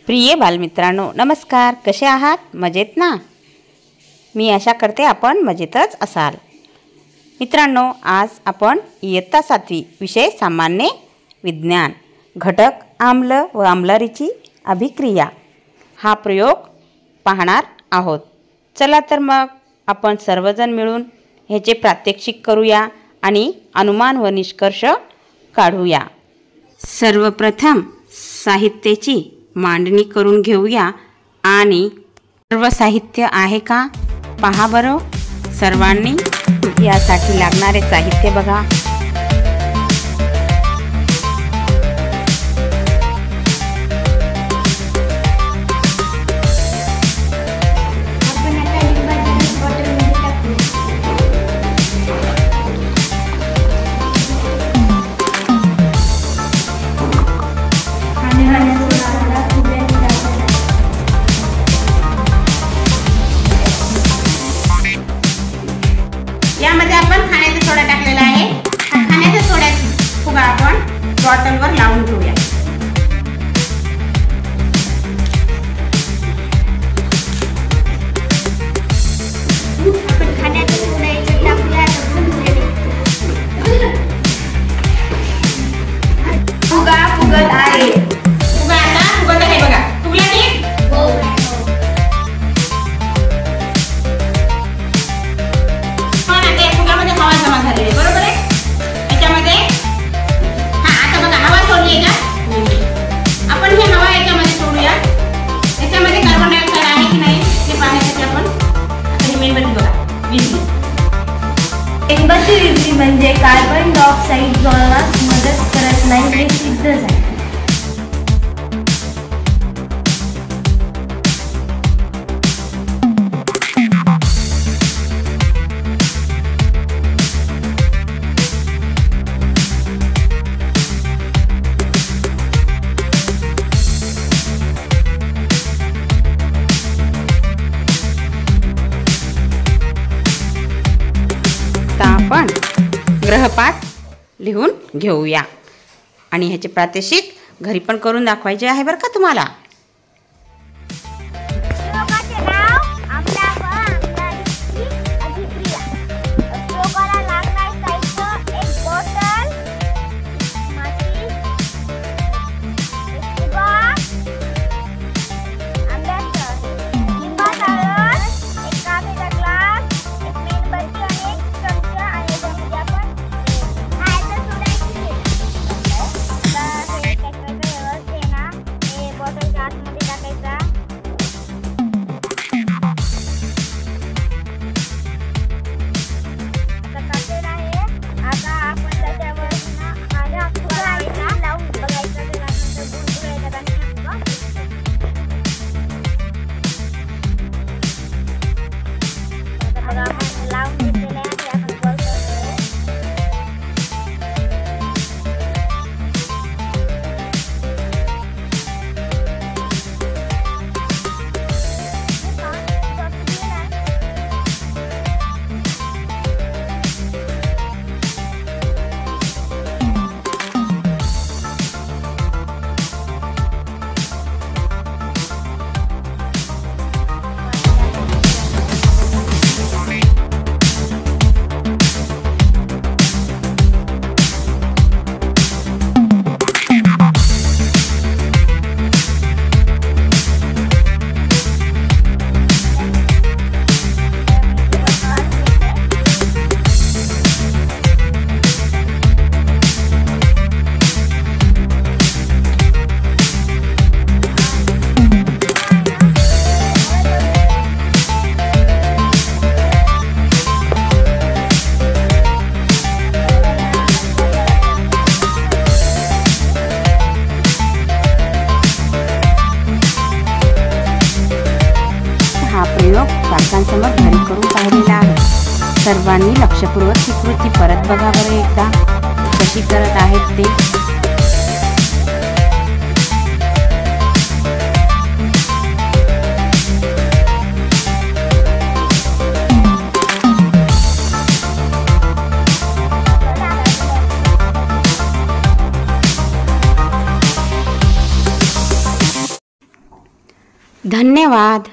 प्रिय बालमित्रांनो, नमस्कार. कसे आहात? मजेत ना? मी आशा करते आपण मजेतच असाल. मित्रांनो, आज आपण इयत्ता 7वी विषय सामान्य विज्ञान घटक आम्ल व आम्लरीची अभिक्रिया हा प्रयोग पाहणार आहोत. चला तर मग आपण सर्वजण मिळून ह्याचे प्रात्यक्षिक करूया आणि अनुमान व निष्कर्ष काढूया. सर्वप्रथम साहित्याची मांडणी करून घेऊया आणि सर्व साहित्य आहे का पहा बरं. सर्वांनी यासाठी लागणारे साहित्य बघा. यामध्ये आपण खाण्याचा सोडा टाकलेला आहे. हा खाण्याचा सोड्याचा फुगा आपण बॉटलवर लावून ठेवूया. खाण्याचा सोडा याच्यात टाकूया. फुगा फुगत आहे. फुगा आता फुगत आहे बघा. फुगला की हवा जमा झालेली आहे. बरोबर आहे. याच्यामध्ये आता बघा हवा सोडली आहे का. आपण ही हवा याच्यामध्ये सोडूया. याच्यामध्ये कार्बन डायऑक्साइड आहे की नाही ते पाहण्यासाठी आपण आता ही मेणबत्ती बघा विझली. मेणबत्ती विझली म्हणजे कार्बन डायऑक्साइड जळण्यास मदत करत नाही हे सिद्ध झाले. आपण ग्रहपाठ लिहून घेऊया आणि ह्याचे प्रात्यक्षिक घरी पण करून दाखवायचे आहे बरं का तुम्हाला. पालकांसमोर घरी करून पाहिलेला आहे. सर्वांनी लक्षपूर्वक ही कृती परत बघा बरं एकदा कशी करत आहेत ते. धन्यवाद.